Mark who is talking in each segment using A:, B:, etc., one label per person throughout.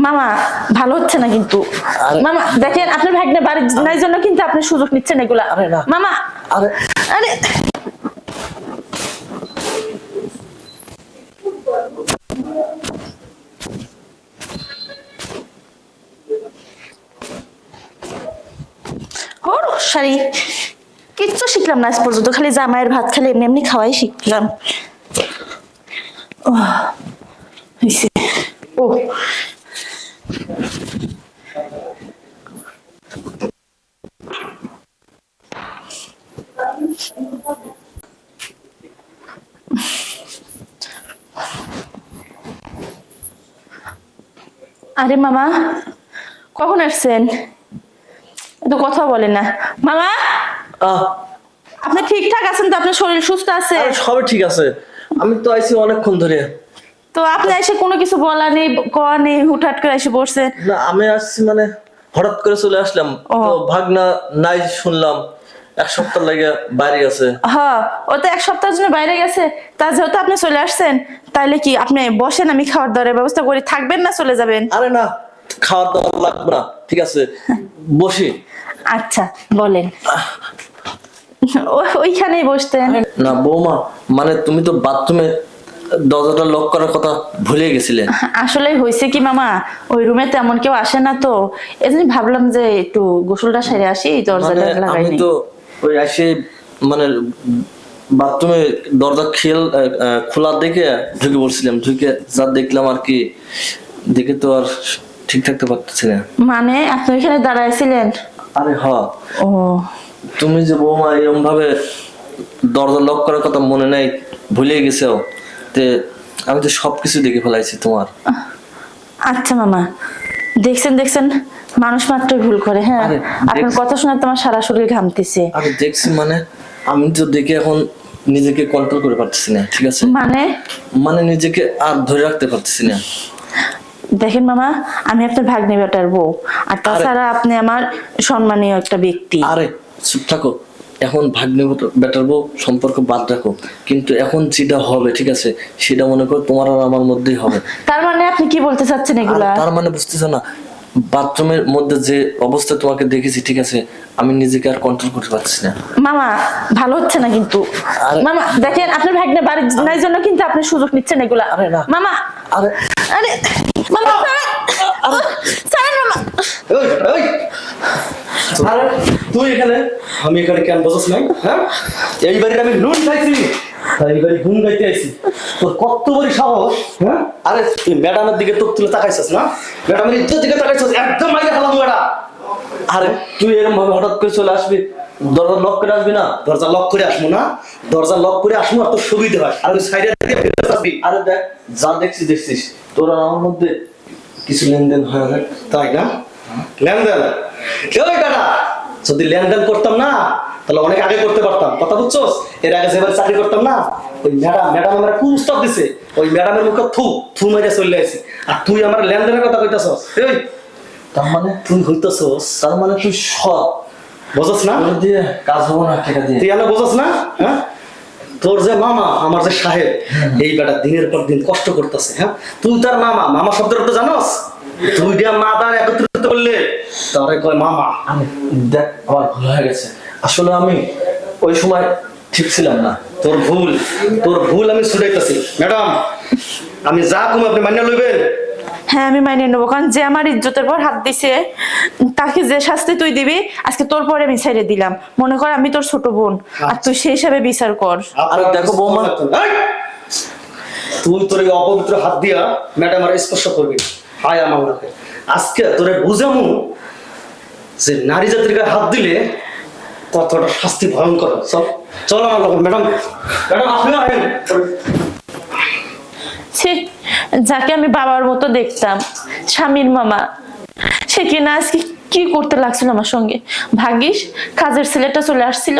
A: মামা ভালো হচ্ছে না কিন্তু। মামা দেখেন আপনার ভাগ্নে বাড়ির নাই জন্য কিন্তু আপনি সুযোগ নিচ্ছেন এগুলা। মামা
B: আরে
A: আরে ওর শাড়ি কিচ্ছু শিখলাম না আজ পর্যন্ত, খালি জামাইয়ের ভাত খালি এমনি এমনি খাওয়াই শিখলাম। ও হইছে। ও আরে মামা কখন আসছেন? তো কথা বলেন না মামা। আপনি ঠিকঠাক আছেন তো? আপনার শরীর সুস্থ আছে?
B: সবই ঠিক আছে, আমি তো আইছি অনেকক্ষণ ধরে।
A: তো আপনি এসে কোনো কিছু বলা নেই কওয়া নেই, হুটহাট করে এসে বসছেন।
B: না আমি আসছি মানে হঠাৎ করে চলে আসলাম। তো ভাগনা নাই শুনলাম, এক সপ্তাহ লাগে বাইরে গেছে।
A: হ্যাঁ ও তো এক সপ্তাহের জন্য বাইরে গেছে। তা যেহেতু আপনি চলে আসছেন তাইলে কি আপনি বসেন, আমি খাওয়ার দাওয়ার ব্যবস্থা করি। থাকবেন না চলে যাবেন?
B: আরে না, খাওয়ার দাওয়ার লাগবে না, ঠিক আছে বসি।
A: আচ্ছা বলেন। ওইখানেই বসতেন।
B: না বৌমা, মানে তুমি তো বাথরুমে দরজাটা লক করার কথা ভুলে গেছিলে।
A: আসলে হয়েছে কি মামা, ওই রুমে তেমন কেউ আসে না, তো এজন্য ভাবলাম যে একটু গোসলটা সেরে আসি, দরজাটা লাগাই
B: আমি
A: নি।
B: তো ওই এসে মানে বাথরুমে দরজা খোলা দেখে ঢুকে পড়ছিলাম, ঢুকে যা দেখলাম আর কি, দেখে তো আর ঠিক থাকতে পারতেছি না।
A: মানে আপনি ওইখানে দাঁড়াইছিলেন?
B: আরে হ্যাঁ,
A: ও
B: তুমি যে বৌমা এরকম ভাবে দরজা লক করার কথা মনে নাই, ভুলে গেছো। তে আমি তো সবকিছু দেখে ফেলাইছি তোমার।
A: আচ্ছা মামা, দেখছেন দেখছেন মানুষ মাত্রই ভুল করে। হ্যাঁ আপনার কথা শুনে তোমার সারা শরীর ঘামতেছে।
B: আরে দেখছি মানে আমি তো দেখে এখন নিজেকে কন্ট্রোল করে পারতেছি না, ঠিক আছে? মানে নিজেকে আর ধরে রাখতে পারতেছি না।
A: দেখেন মামা, আমি আপনার ভাগ্নে বেটার বউ, আর তাছাড়া আপনি আমার সম্মানীয় একটা ব্যক্তি।
B: আরে চুপ থাকো, এখন ভাগ্নে বেটার বউ সম্পর্ক বাদ রাখো, কিন্তু এখন যেটা হবে ঠিক আছে সেটা মনে করো তোমার আর আমার মধ্যেই হবে।
A: তার মানে আপনি কি বলতে চাচ্ছেন এগুলা?
B: তার মানে বুঝতেছ না, বাথরুমের মধ্যে যে অবস্থা তোমাকে দেখেছি ঠিক আছে, আমি নিজেকে আর কন্ট্রোল করতে পারছি না।
A: মামা ভালো হচ্ছে না কিন্তু। মামা দেখেন আপনার ভাগ্নে বাড়ির নাই জন্য কিন্তু আপনি সুযোগ নিচ্ছেন এগুলা। মামা
B: আরে
A: আরে মামা ছাড়েন মামা।
C: আরে তুই এখানে, আমি এখানে কেন বসছ নাই? হ্যাঁ এই বাড়ির আমি নুন খাইছি, তাই এই বাড়ি গুণ গাইতে আইছি। তোর কত বড় সাহস! হ্যাঁ আরে তুই ম্যাডামের দিকে তোর তুলে তাকাইছিস না? ম্যাডামের ইজ্জত দিকে তাকাইছিস, একদম মাইরে ফেলাম ম্যাডাম।
B: আরে তুই এরকম ভাবে হঠাৎ করে চলে আসবি, দরজা লক করে আসবি না?
C: দরজা লক করে আসবো না? দরজা লক করে আসবো আর তোর সুবিধা হয়, আর ওই সাইডে থেকে বেরোতে আসবি।
B: আরে দেখ, যা দেখছিস তোর আর আমার মধ্যে কিছু লেনদেন হয় না,
C: তাই না? লেনদেন ওই দাদা, যদি লেনদেন করতাম না তাহলে অনেক আগে করতে পারতাম, কথা বুঝছোস? এর আগে যেভাবে চাকরি করতাম না, ওই ম্যাডাম আমার খুব উস্তাদ দিছে, ওই ম্যাডামের মুখে থু মেরে চলে আসি। আর তুই আমার লেনদেনের কথা কইতাছস? এই
B: তার মানে
C: তুই হইতাছস,
B: তার মানে তুই সৎ,
C: বুঝছ না?
B: দিয়ে কাজ হবো না টাকা দিয়ে।
C: তুই এনে বুঝছ না? হ্যাঁ তোর যে মামা আমার যে সাহেব, এই বেটা দিনের পর দিন কষ্ট করতেছে। হ্যাঁ তুই তার মামা শব্দের তো জানোস? তুই দিয়া মা তার একত্রিত করলে তারে কয় মামা।
B: দেখ আমার ভুল হয়ে গেছে, আসলে আমি ওই সময় ঠিক ছিলাম না।
C: তোর ভুল আমি ছুটাইতেছি। ম্যাডাম আমি যা কম আপনি মান্য লইবেন।
A: হ্যাঁ আমি মাইনে নেবো, কারণ যে আমার ইজ্জতের পর হাত দিছে তাকে যে শাস্তি তুই দিবি আজকে তোর পরে আমি ছেড়ে দিলাম। মনে কর আমি তোর ছোট বোন, আর তুই সেই হিসাবে বিচার কর।
B: আর দেখো বৌমা,
C: তুই তোর এই অপবিত্র হাত দিয়া ম্যাডাম আর স্পর্শ করবি। হায় আমার লোকে, আজকে তোরে বুঝামু যে নারী জাতির গায়ে হাত দিলে কতটা শাস্তি ভয়ঙ্কর। চল আমার লোক। ম্যাডাম আপনি আহেন।
A: যাকে আমি বাবার মতো দেখতাম, স্বামীর মামা, সে কিনা আজকে কি করতে লাগছিল আমার সঙ্গে। ভাগ্যিস কাজের ছেলেটা চলে আসছিল,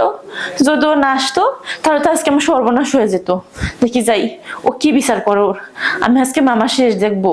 A: যদি ও না আসতো তাহলে তো আজকে আমার সর্বনাশ হয়ে যেত। দেখি যাই ও কি বিচার করো, আমি আজকে মামা শেষ দেখবো।